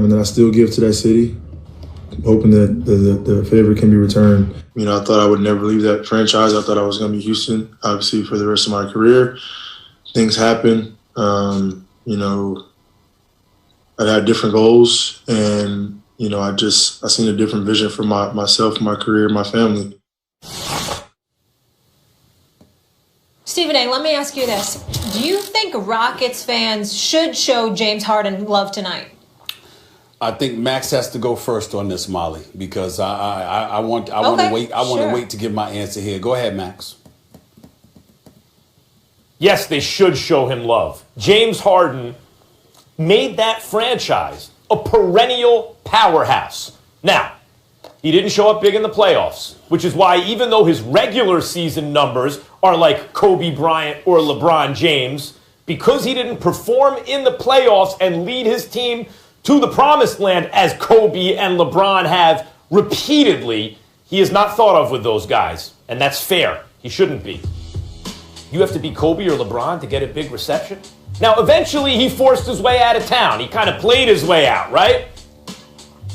And I still give to that city, hoping that the favor can be returned. You know, I thought I would never leave that franchise. I thought I was going to be Houston, obviously, for the rest of my career. Things happen. You know, I had different goals, and, you know, I seen a different vision for myself, my career, my family. Stephen A., let me ask you this. Do you think Rockets fans should show James Harden love tonight? I think Max has to go first on this, Molly, because I want to wait. I want to wait to give my answer here. Go ahead, Max. Yes, they should show him love. James Harden made that franchise a perennial powerhouse. Now, he didn't show up big in the playoffs, which is why even though his regular season numbers are like Kobe Bryant or LeBron James, because he didn't perform in the playoffs and lead his team to the promised land as Kobe and LeBron have repeatedly, he is not thought of with those guys. And that's fair. He shouldn't be. You have to be Kobe or LeBron to get a big reception? Now, eventually he forced his way out of town. He kind of played his way out, right?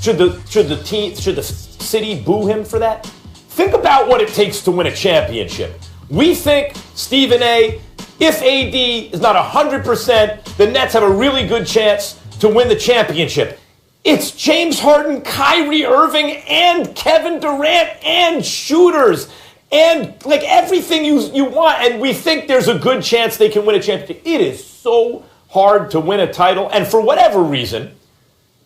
Should the city boo him for that? Think about what it takes to win a championship. We think, Stephen A., if AD is not 100%, the Nets have a really good chance to win the championship. It's James Harden, Kyrie Irving, and Kevin Durant, and shooters, and like everything you want, and we think there's a good chance they can win a championship. It is so hard to win a title, and for whatever reason,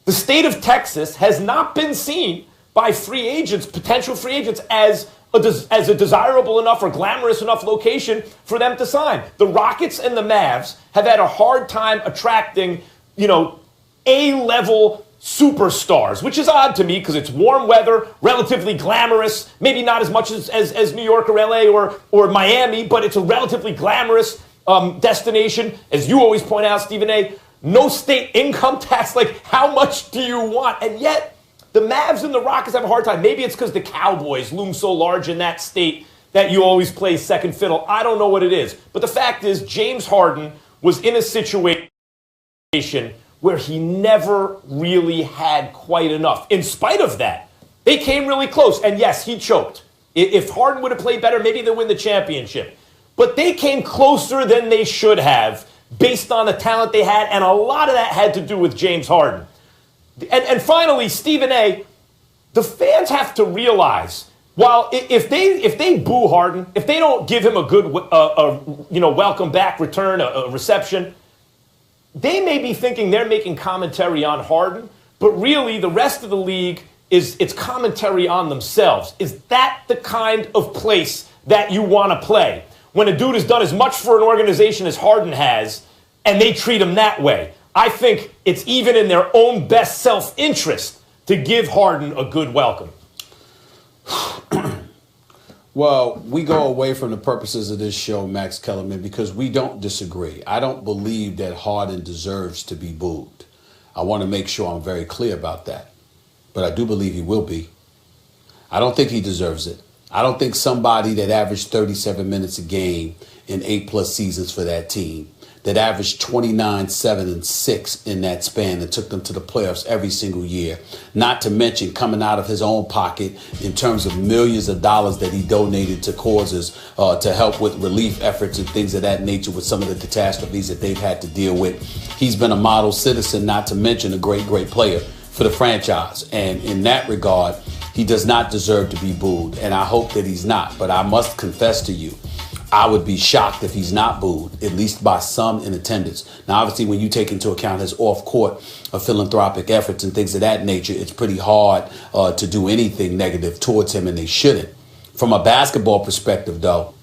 the state of Texas has not been seen by free agents, potential free agents, as a desirable enough or glamorous enough location for them to sign. The Rockets and the Mavs have had a hard time attracting, you know, A-level superstars, which is odd to me because it's warm weather, relatively glamorous, maybe not as much as New York or LA or Miami, but it's a relatively glamorous destination. As you always point out, Stephen A., no state income tax. Like, how much do you want? And yet, the Mavs and the Rockets have a hard time. Maybe it's because the Cowboys loom so large in that state that you always play second fiddle. I don't know what it is. But the fact is, James Harden was in a situation where he never really had quite enough. In spite of that, they came really close. And yes, he choked. If Harden would have played better, maybe they'd win the championship. But they came closer than they should have based on the talent they had. And a lot of that had to do with James Harden. And finally, Stephen A., the fans have to realize, while if they boo Harden, if they don't give him a good welcome back return, a reception, they may be thinking they're making commentary on Harden, but really the rest of the league it's commentary on themselves. Is that the kind of place that you want to play? When a dude has done as much for an organization as Harden has, and they treat him that way? I think it's even in their own best self-interest to give Harden a good welcome. Well, we go away from the purposes of this show, Max Kellerman, because we don't disagree. I don't believe that Harden deserves to be booed. I want to make sure I'm very clear about that. But I do believe he will be. I don't think he deserves it. I don't think somebody that averaged 37 minutes a game in 8+ seasons for that team, that averaged 29, 7, and 6 in that span and took them to the playoffs every single year. Not to mention coming out of his own pocket in terms of millions of dollars that he donated to causes to help with relief efforts and things of that nature with some of the catastrophes that they've had to deal with. He's been a model citizen, not to mention a great, great player for the franchise. And in that regard, he does not deserve to be booed. And I hope that he's not. But I must confess to you, I would be shocked if he's not booed, at least by some in attendance. Now, obviously, when you take into account his off-court philanthropic efforts and things of that nature, it's pretty hard to do anything negative towards him, and they shouldn't. From a basketball perspective, though,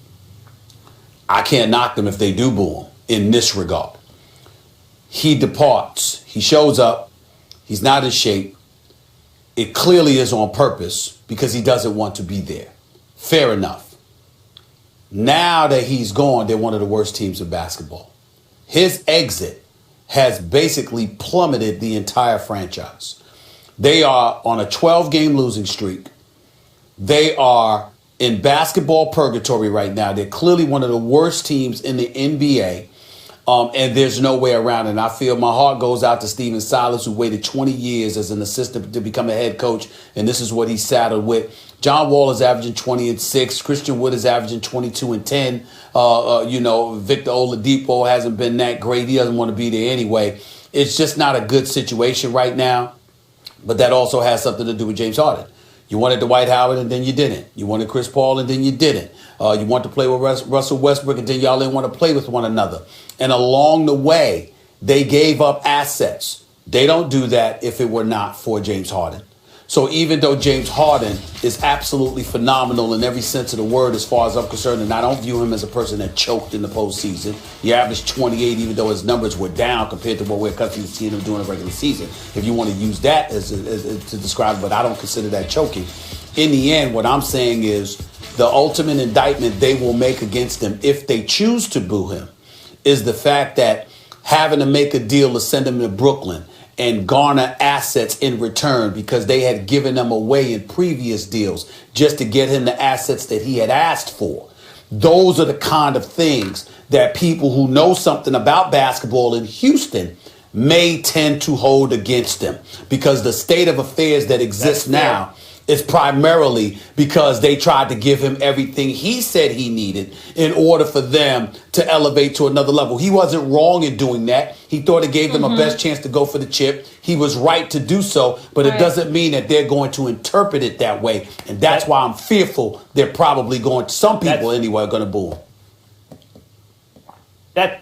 I can't knock them if they do boo him in this regard. He departs. He shows up. He's not in shape. It clearly is on purpose because he doesn't want to be there. Fair enough. Now that he's gone, they're one of the worst teams in basketball. His exit has basically plummeted the entire franchise. They are on a 12-game losing streak. They are in basketball purgatory right now. They're clearly one of the worst teams in the NBA. And there's no way around it. And I feel my heart goes out to Steven Silas, who waited 20 years as an assistant to become a head coach. And this is what he's saddled with. John Wall is averaging 20-6. Christian Wood is averaging 22-10. Victor Oladipo hasn't been that great. He doesn't want to be there anyway. It's just not a good situation right now. But that also has something to do with James Harden. You wanted Dwight Howard, and then you didn't. You wanted Chris Paul, and then you didn't. You want to play with Russell Westbrook, and then y'all didn't want to play with one another. And along the way, they gave up assets. They don't do that if it were not for James Harden. So even though James Harden is absolutely phenomenal in every sense of the word as far as I'm concerned, and I don't view him as a person that choked in the postseason. He averaged 28, even though his numbers were down compared to what we're accustomed to seeing him doing in the regular season. If you want to use that as to describe it, but I don't consider that choking. In the end, what I'm saying is the ultimate indictment they will make against him if they choose to boo him is the fact that having to make a deal to send him to Brooklyn and garner assets in return because they had given them away in previous deals just to get him the assets that he had asked for. Those are the kind of things that people who know something about basketball in Houston may tend to hold against him, because the state of affairs that exists now is primarily because they tried to give him everything he said he needed in order for them to elevate to another level. He wasn't wrong in doing that. He thought it gave them a best chance to go for the chip. He was right to do so, but it doesn't mean that they're going to interpret it that way. And that's why I'm fearful they're probably going to, some people anyway, are going to boo him.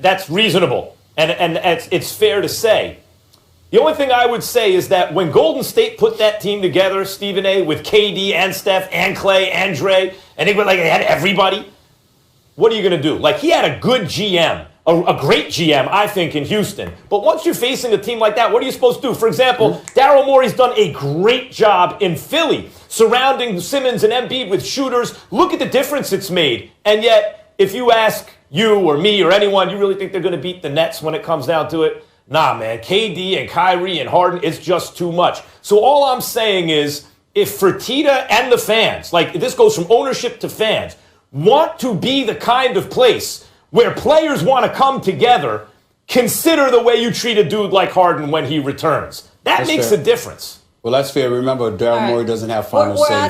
That's reasonable. And it's fair to say. The only thing I would say is that when Golden State put that team together, Stephen A., with KD and Steph and Clay and Dre, and they had everybody, what are you going to do? Like, he had a good GM, a great GM, I think, in Houston. But once you're facing a team like that, what are you supposed to do? For example, Daryl Morey's done a great job in Philly, surrounding Simmons and Embiid with shooters. Look at the difference it's made. And yet, if you ask you or me or anyone, you really think they're going to beat the Nets when it comes down to it? Nah, man, KD and Kyrie and Harden, it's just too much. So all I'm saying is, if Fertitta and the fans, like this goes from ownership to fans, want to be the kind of place where players want to come together, consider the way you treat a dude like Harden when he returns. That makes a difference. Well, that's fair. Remember, Daryl Morey doesn't have final say.